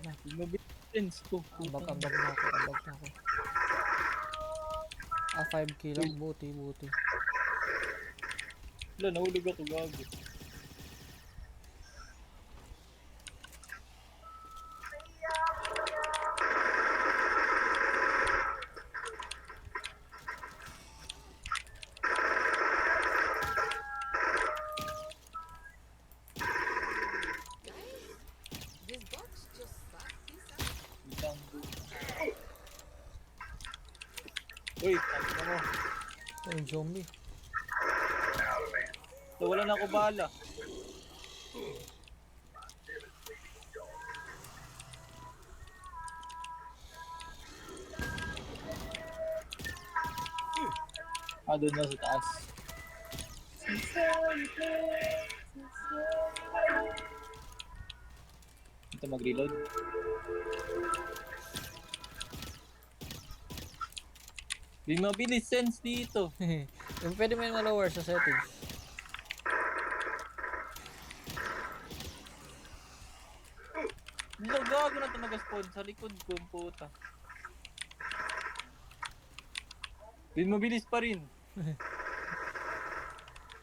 na. Mabilis ko. Ambag na ako. 5k lang, buti. Wala, nahulog ako, gago. Uy, tangin mo. Yung zombie. Wala na ako bala. Doon na sa taas. Ito mag-reload. Di mabilis sense dito. Yung pwede mo yung lower sa settings. Gago na ito nag-spawn sa likod ko, puta. Di mabilis pa rin.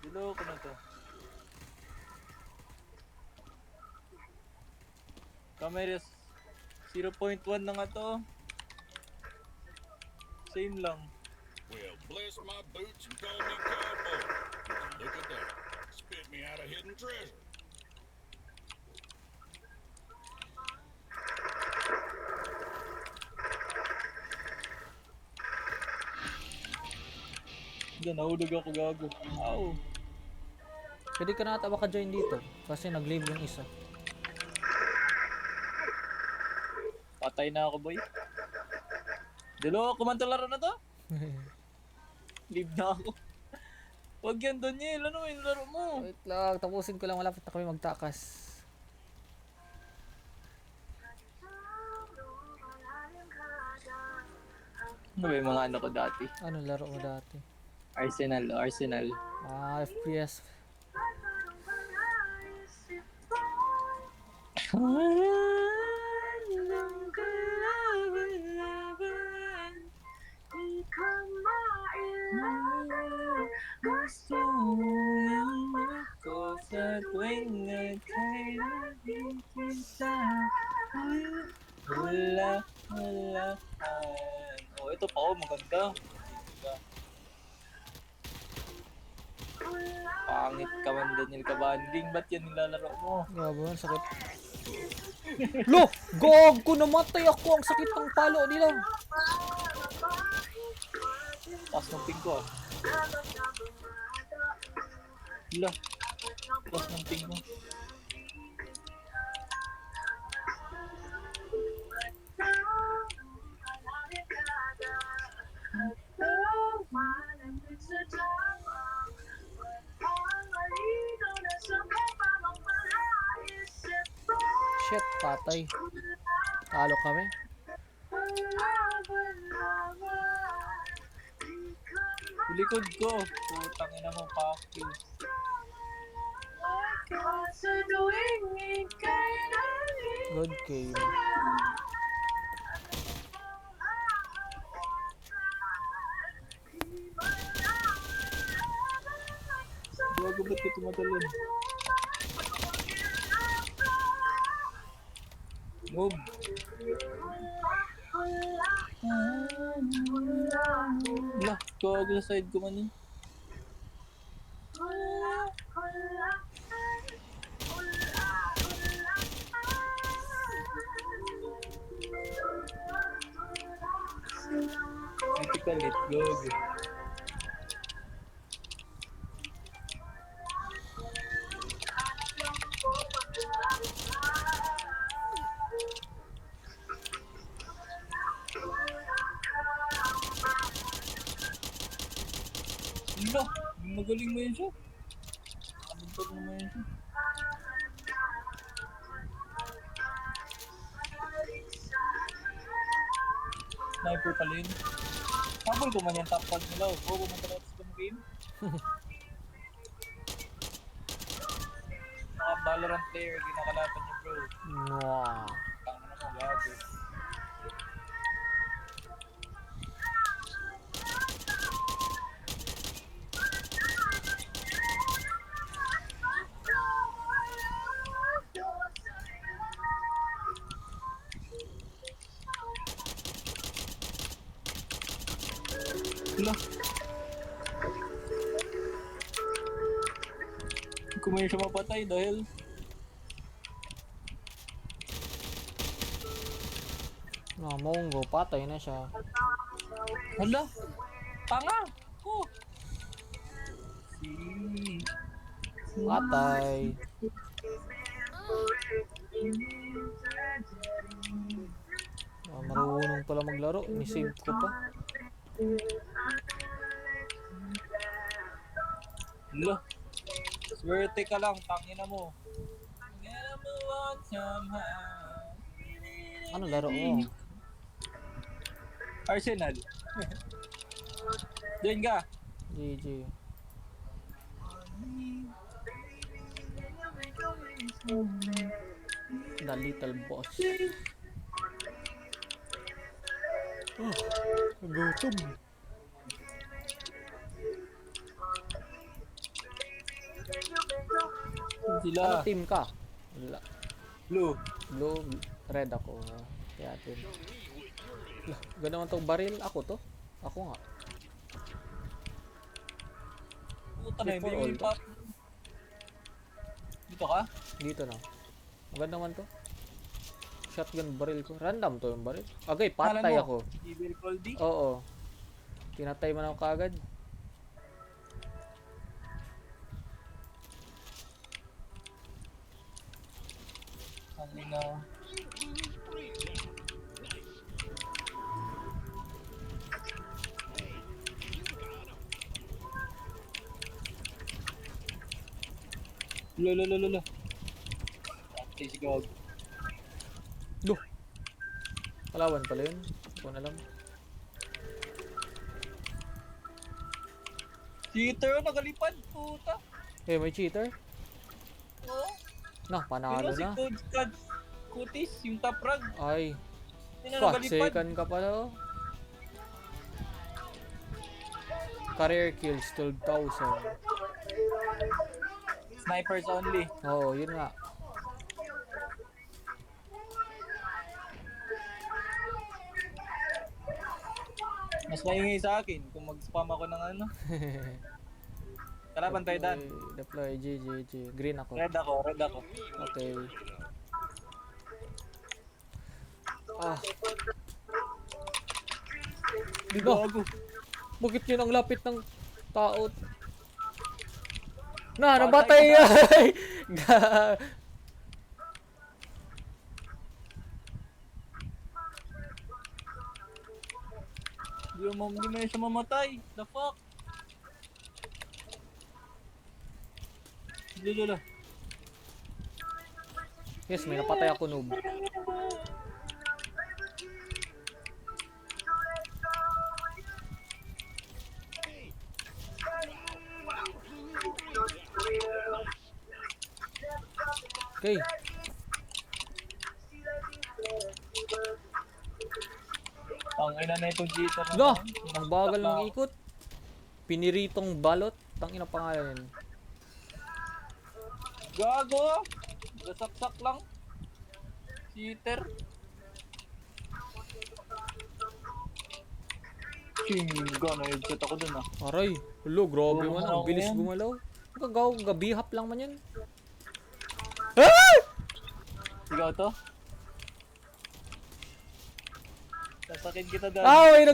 Diloko na to. Cameras 0.1 na nga to. Same lang. Well, bless my boots and call me cowboy. Look at that. Spit me out a hidden treasure. Diyan, nahulog ako, gago. Ow. Pwede ka na ata maka-join dito. Kasi nag-leave yung isa. Patay na ako, boy. Diloko man to laro na to. Leave na ako. Wag yan, Daniel. Ano yung laro mo? Wait lang, tapusin ko lang. Malapit na kami magtakas. Ano ba yung mga ano ko dati? Anong laro mo dati? Arsenal. FPS. Gusto lang ako sa tuwing nagkailan kita. Wala. Oh, ito pa, oh, maganda. Pangit ka man, Daniel Kabanding. Ba't yan nilalaro mo? Grabe, ang sakit. Lo! Gago! Namatay ako! Ang sakit ng palo nila! Taas ng ping ko, ah. Hala. Taas ng ping mo. Shit, patay. Talo kami. Likod ko. Putang ina mo, fuck you. Good game. Gago, ba't ka tumatalon? Move. Lah, gago sa side ko man yun. Critical hit, gago. Lah, magaling mo yun siya. Abagtag mo yun siya. Sniper pala yun. Habol ko man yung top 5 nila. Bobo man talaga sa game. Mga Valorant player, ginakalaban niya, bro. Mwah. Tangina mo, gago. Wala. Kung may siya mapatay dahil Monggo, patay na siya. hala, tanga ko. Si Patay. Marunong pala maglaro. Ni-save ko pa. hala, swerte ka lang, tangina mo. Tangina mo on somehow. Ano laro mo? Arsenal. Diyan ka. GG. The little boss. Oh, gutom. Sila. Ano team ka? Wala. Blue. Blue, red ako. Kaya team. Lah, gano'n tong baril. Ako to. Ako nga. Puta na, hindi For mo all yung pop. Dito ka? Dito na. Maganda naman to. Shotgun baril ko. Random to yung baril. Okay, patay Alam mo, ako. Evil Coldy? Oo. Tinatay man ako kaagad. Tangina. Lolo. Please go. Duh. Kalawan pala yun. Hindi ko na alam. Cheater, nagalipad, puta. Eh, may cheater? Oo. Nah, panalo Pero si na. Coach Cad Cutis, yung top rag. Ay. Yun na Fuck, nagalipad. second ka pala oh. Career kills 12,000. Snipers only. Oo, yun nga. Mas maingay sa akin kung mag-spam ako ng ano. Kalaban tayo dan. Deploy, GG. Green ako. Red ako. Okay. Ah. Di No. gago. Bakit yun ang lapit ng tao? Nabatay ay! Di mo siya mamatay. The fuck? Lolo. Yes, may napatay ako noob. Okay. Ang ina na itong cheater na. No! Ang bagal ng ikot. Piniritong balot. Tangina pangalan yun. Gago! Gasaksak lang. Cheater. Gano'n, headset ako dun ah. Aray. Hulo, grabe Oo, man. Ang ako bilis yan. gumalaw. Gabihap lang man yan. Ah! Ikaw to? Sasakin kita dyan. Ah, may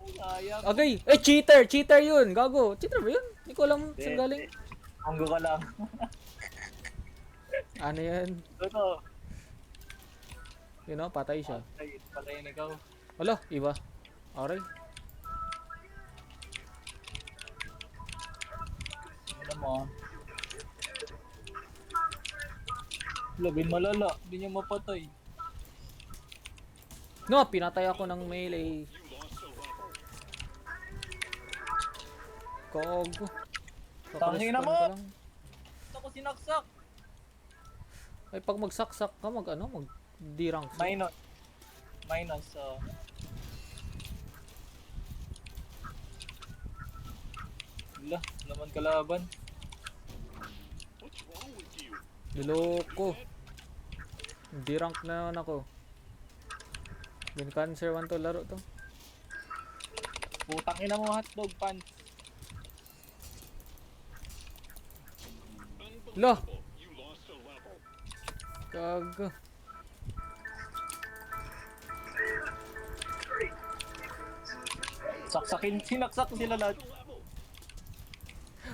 Sayang. Okay. Eh, cheater! Cheater yun. Gago. Cheater ba yun? Hindi ko alam saan galing. Manggo ka lang. Ano yan? Ito. You know, patay siya. Patayin ikaw. Wala, iba. Aray. Ano mo ah. Labing malala. Hindi niya mapatay. No, pinatay ako ng melee. Kogo. Tangina mo! Ka lang. Ako sinaksak. Ay, pag magsaksak ka, mag D rank. Minus. Minus, Wala, naman kalaban. What's wrong with you? Niloko. D rank na naman ako. Bin cancer man to laro to. Putang ina mo, hotdog pants. Lo! Unbelievable. You lost a level. Gago. Saksakin, sinaksak ko sila lahat.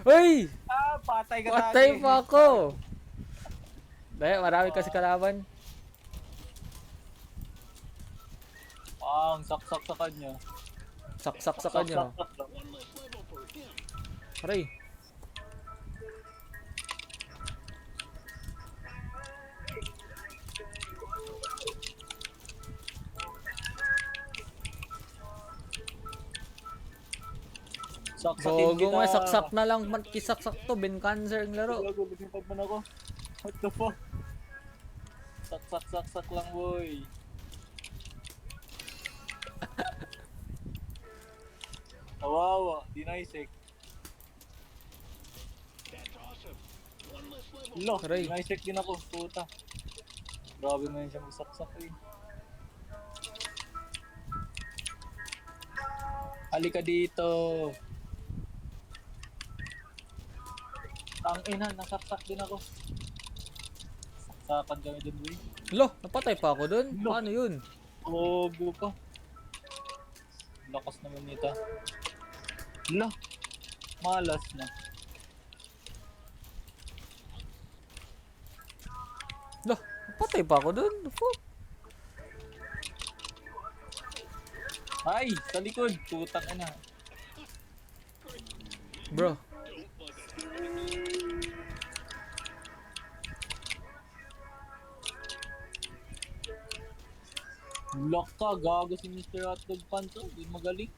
Uy! Patay ka Patay dati. pa ako! Dahil marami kasi kalaban. Ang saksak sa kanya. Saksak sa kanya. Saksak lang. One less level for him. Aray. Saksakin Gogo kita. nga, saksak na lang. Kisaksak to, bin cancer ang laro. Gago, lumipad man ako. What the fuck? Saksak lang, boy. Kawawa, dinaisek. That's awesome. One less level. Lo, Aray. dinaisek din ako, puta. Grabe mo yun siya magsaksak eh. Halika dito. Ang ina, nasaksak din ako. Saksakan kami dun, boy. Lo, napatay pa ako dun. Lo. Paano yun? Ogo pa. Lakas naman nita. Lo, malas na. Lo, napatay pa ako dun. Fuck. Ay, sa likod. Putang ina. Bro. Lock ka, gago si Mr. Hotdog Panto. Hindi magaling.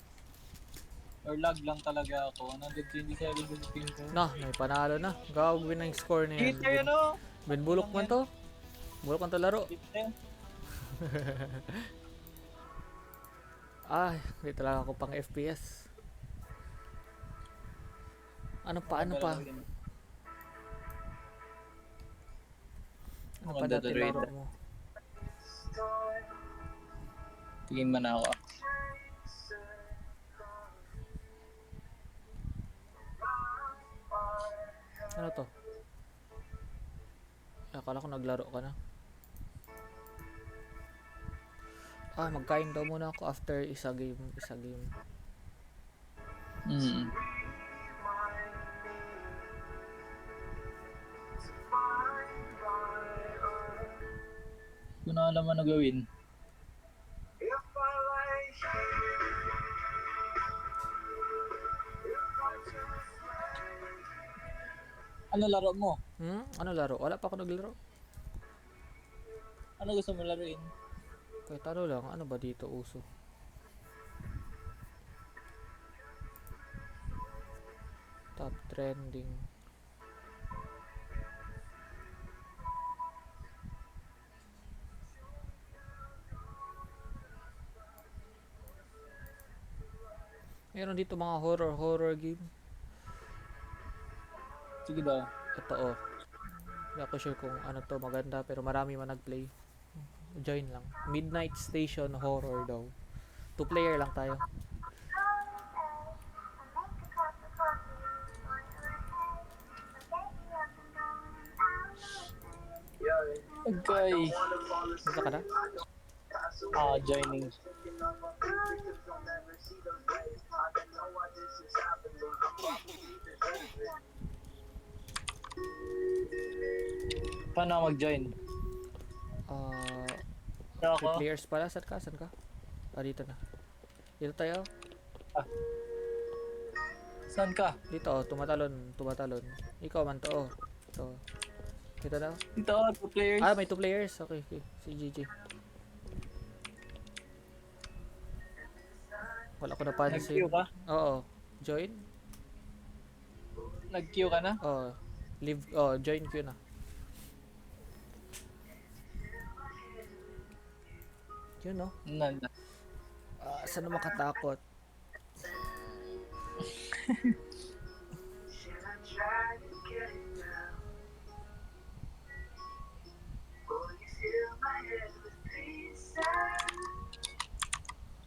Or lag lang talaga ako. 127 sa ping ko. Na, may panalo na. Gagawin na yung score na yan. Hit kayo no? Ben bulok man to. Bulok man to laro. Hit kayo. Ay, hindi talaga ako pang FPS. Ano pa? Ano pa Maganda natin to rate. laro mo? Tingin man ako. Ano to? Akala ko naglaro ka na. Magkain daw muna ako after isa game. Hmm. Kung na alam ano gawin. Ano laro mo? Ano laro? Wala pa ako naglaro. Ano gusto mo laruin? Kahit ano lang, ano ba dito uso? Top trending. Meron dito mga horror game. Sige daw. Ito Hindi ako sure kung ano to maganda pero marami man nag-play. Join lang. Midnight Station Horror daw. 2 player lang tayo. Okay. Gusto ka na? Joining. Paano ako mag-join? Three Ako? players pala. Saan ka? Dito na. Dito tayo. Saan ka? Dito tumatalon. Ikaw man to Ito. Dito daw. Dito, 2 players. May 2 players. Okay. Si GG. Wala ko napansin. Nag-queue ka? Oo. Join? Nag-queue ka na? Oo. Leave. Join queue na. Yun no? Nanda. Saan na makatakot?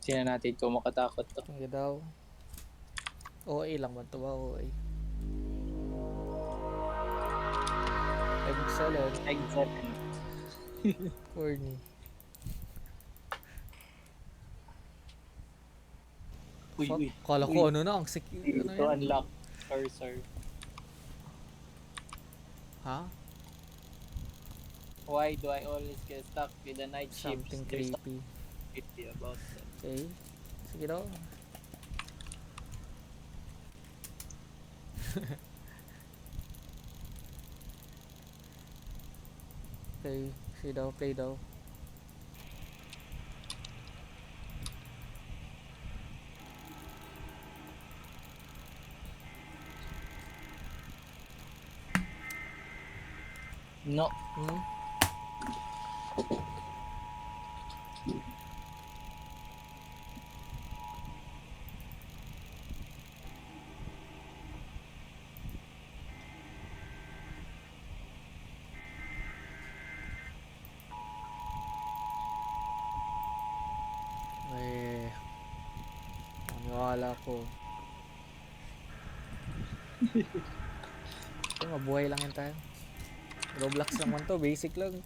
Sino natin kung makatakot to. Sige daw. OA lang man to ba? OA. Excellent. Exactly. Corny. Uy, Fuck. uy. Kala ko ano na ang ano To yan? unlock cursor. Ha? Why do I always get stuck with the night shift? Something There's creepy. something creepy about that. Okay. Sige daw. Okay. Sige daw. Play daw. No. Hmm? Eh, maniwala ko. Ito, mabuhay lang yan tayo. Roblox naman to, basic lang.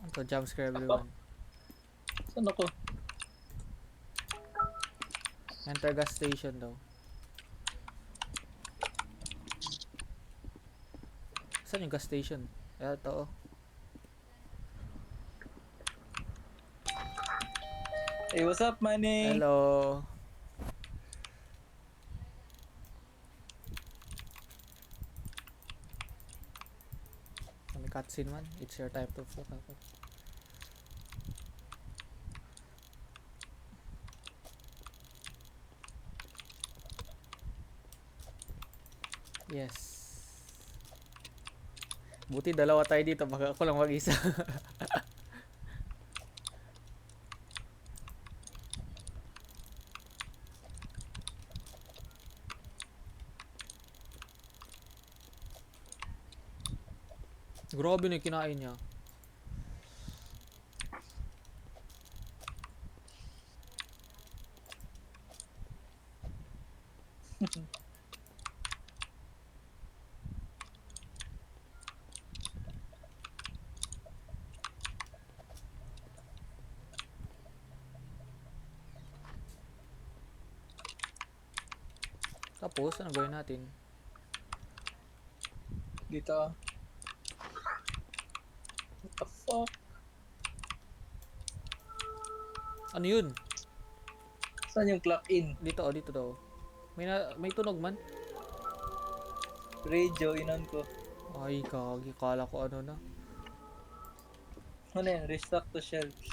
Ito, jumpscare everyone. Saan ako? Enter gas station daw. Saan yung gas station? Ito oh. Hey, what's up, Manny? Hello. May cutscene man. It's your time to fuck up. Yes. Buti dalawa tayo dito, baka ako lang mag-isa. Grabe na yung kinain niya. Tapos, ano gawin natin? Dito. What the fuck? Ano yun? Saan yung clock in? Dito oh, dito daw. May tunog man. Radio, inon ko. Ay, kagi. Kala ko ano na. Ano yan? Restock to shelves.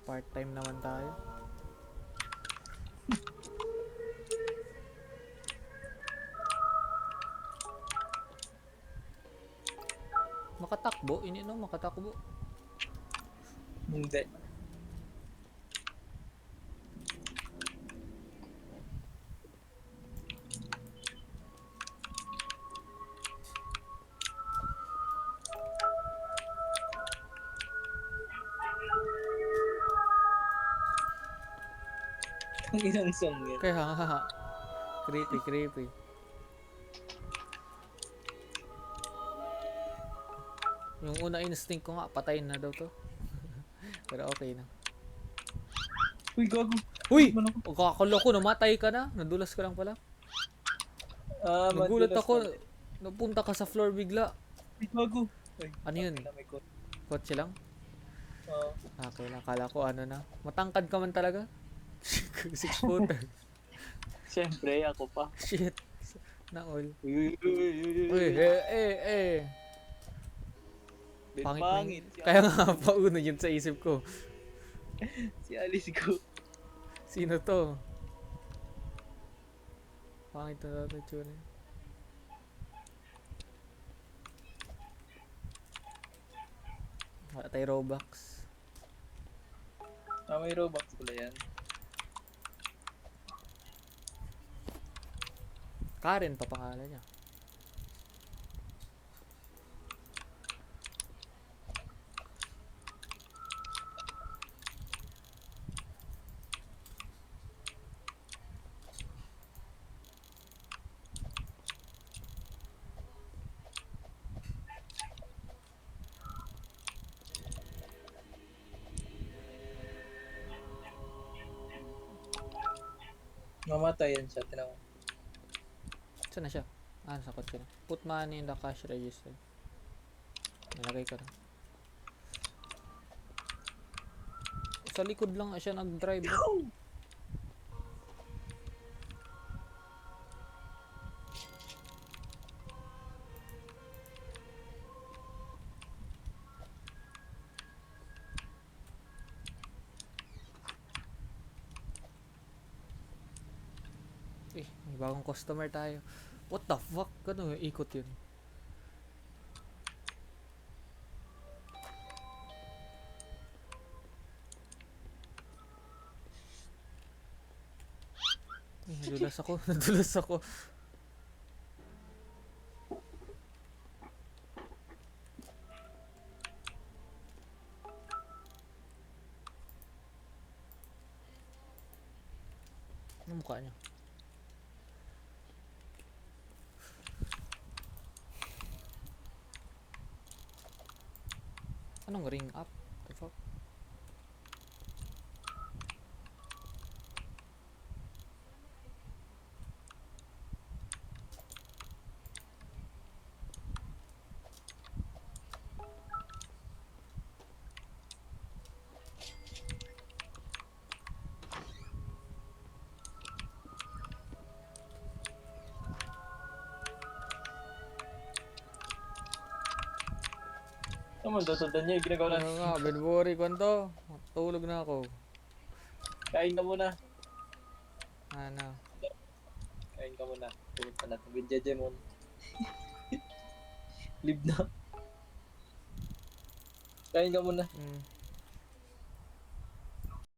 Part-time naman tayo. Makatakbo? Ini no, makatakbo. Hindi. Ang inang song yan. Kaya nga. Creepy, creepy. Yung una instinct ko nga, patayin na daw to. Pero okay na. Uy, gago. Uy! Ano ko? Kakalo ko, namatay ka na. Nadulas ka lang pala. Nagulat madulas ako. na. Napunta ka sa floor bigla. Ay, bago. Ay, Ano yun? tangina, may kot. Kotse lang? Oo. Okay lang. Akala ko ano na. Matangkad ka man talaga. 6 footer. Siyempre, ako pa. Shit. Na all. Uy, uy, uy, uy, uy. Uy, eh. Pangit na Pangit. yun. Kaya nga pauno yun sa isip ko. Si Alice ko. Sino to? Pangit na natin tsura. Wala tayo Robux. May Robux pala yan. Karen pa pangalan niya. Mamatay yan siya, tinaw. Saan na siya? Ah, sa kotse na. Put money in the cash register. Nilagay ko na. Sa likod lang siya nag-drive. May bagong customer tayo. What the fuck? Ano yung ikot yun? Nadulas ako. Nadulas ako. Ano mukha niya? Anong ring up? The fuck? Naman, tutundan niya yung ginagawa Ano lang. nga, Benbori, kwanto? Tulog na ako. Kain ka muna. Ano? Kain ka muna. Pumunta na. Binjajemon. Live na. Kain ka muna.